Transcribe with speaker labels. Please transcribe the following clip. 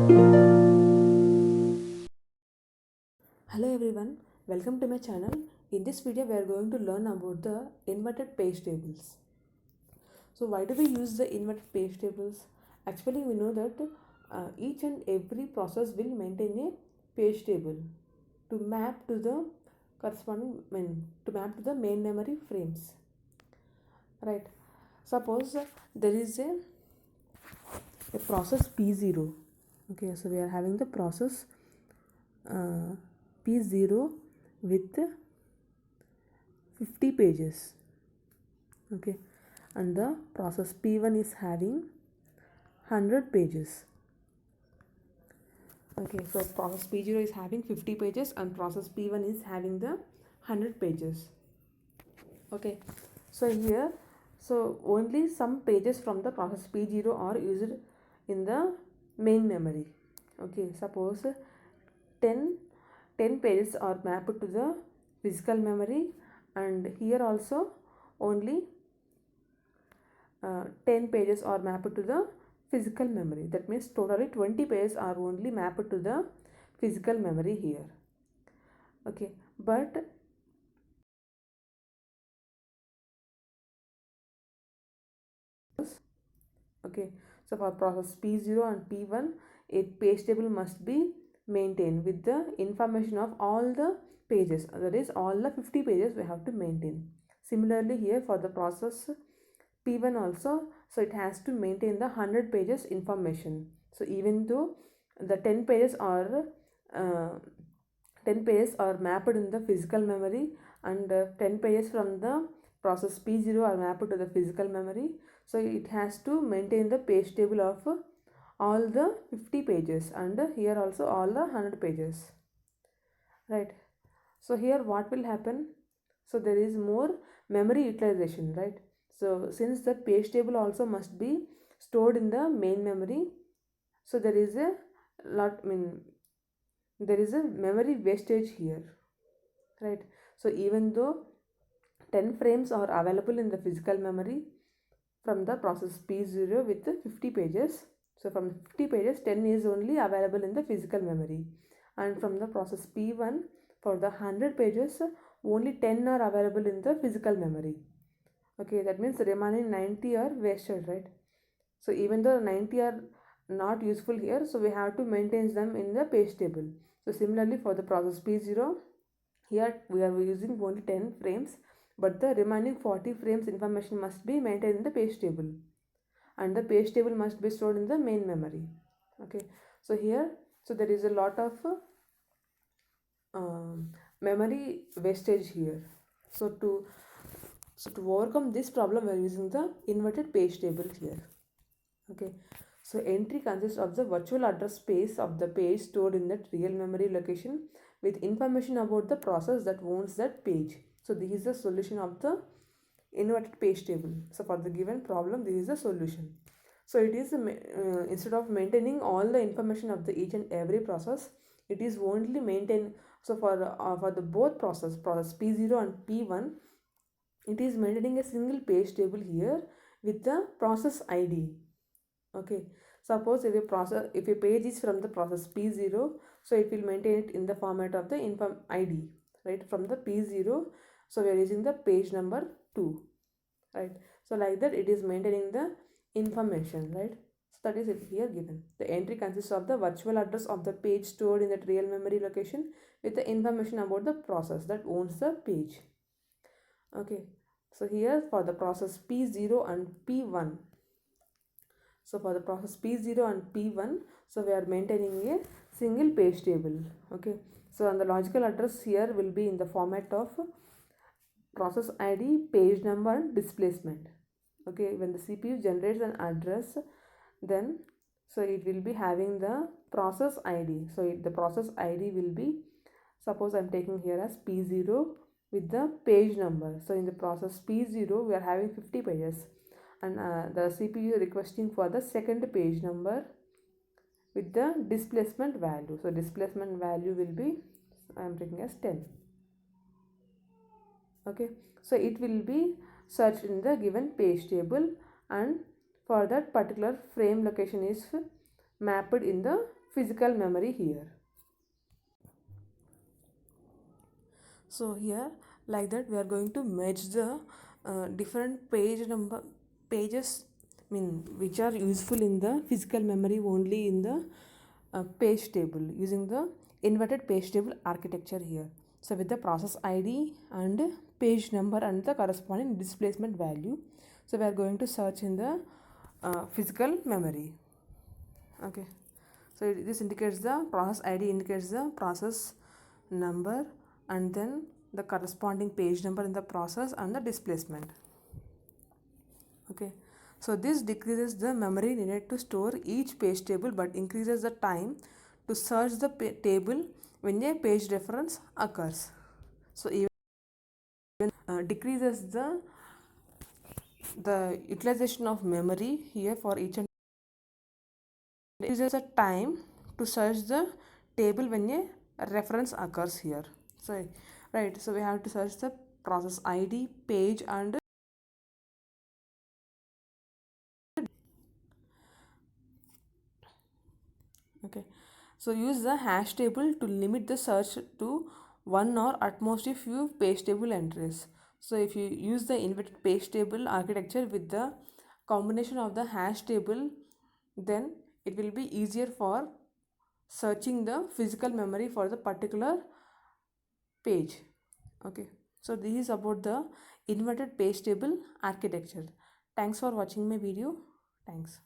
Speaker 1: Hello everyone, welcome to my channel. In this video we are going to learn about the inverted page tables. So why do we use the inverted page tables? Actually we know that each and every process will maintain a page table to map to the main memory frames, right? Suppose there is a process P0. Okay, so we are having the process uh, P0 with 50 pages. Okay, and the process P1 is having 100 pages. Okay, so process P0 is having 50 pages and process P1 is having the 100 pages. Okay, so here, so only some pages from the process P0 are used in the main memory. Okay, suppose 10 pages are mapped to the physical memory, and here also only 10 pages are mapped to the physical memory. That means totally 20 pages are only mapped to the physical memory here. Okay, but okay, so for process P0 and P1, a page table must be maintained with the information of all the pages, that is all the 50 pages we have to maintain. Similarly here for the process P1 also, so it has to maintain the 100 pages information. So even though the 10 pages are uh, 10 pages are mapped in the physical memory, and 10 pages from the process P0 are mapped to the physical memory, so it has to maintain the page table of all the 50 pages, and here also all the 100 pages, right? So here what will happen? So there is more memory utilization, right? So since the page table also must be stored in the main memory, so there is a lot, there is a memory wastage here, right? So even though 10 frames are available in the physical memory from the process P0 with the 50 pages, so from 50 pages 10 is only available in the physical memory, and from the process P1 for the 100 pages only 10 are available in the physical memory. Okay, that means the remaining 90 are wasted, right? So even though 90 are not useful here, so we have to maintain them in the page table. So similarly for the process P0, here we are using only 10 frames, but the remaining 40 frames information must be maintained in the page table, and the page table must be stored in the main memory. Okay, so here, so there is a lot of memory wastage here. So to overcome this problem, we are using the inverted page table here. Okay, so entry consists of the virtual address space of the page stored in that real memory location with information about the process that owns that page. So this is the solution of the inverted page table. So for the given problem, this is the solution. So it is instead of maintaining all the information of the each and every process, it is only maintain. So for the both process P0 and P1, it is maintaining a single page table here with the process ID. Okay, suppose if a page is from the process P0, so it will maintain it in the format of the inform ID, right? From the P0, so we are using the page number 2, right? So like that it is maintaining the information, right? So that is it here given. The entry consists of the virtual address of the page stored in that real memory location with the information about the process that owns the page. Okay, so here for the process P0 and P1, so for the process P0 and P1, so we are maintaining a single page table. Okay, so and the logical address here will be in the format of process ID, page number and displacement. Okay, when the CPU generates an address, then so it will be having the process ID. So the process ID will be, suppose I'm taking here as P0 with the page number. So in the process P0 we are having 50 pages, and the CPU requesting for the second page number with the displacement value. So displacement value will be, I am taking as 10. Okay, so it will be searched in the given page table, and for that particular frame location is mapped in the physical memory here. So here, like that, we are going to match the different pages, which are useful in the physical memory only in the page table using the inverted page table architecture here. So with the process ID and page number and the corresponding displacement value. So we are going to search in the physical memory. Okay. So this indicates the process ID, indicates the process number, and then the corresponding page number in the process and the displacement. Okay. So this decreases the memory needed to store each page table but increases the time to search the table when a page reference occurs. So even decreases the utilization of memory here for each and increases the time to search the table when a reference occurs here. So right, so we have to search the process ID, page, and okay. So use the hash table to limit the search to one or at most a few page table entries. So if you use the inverted page table architecture with the combination of the hash table, then it will be easier for searching the physical memory for the particular page. Okay, so this is about the inverted page table architecture. Thanks for watching my video. Thanks.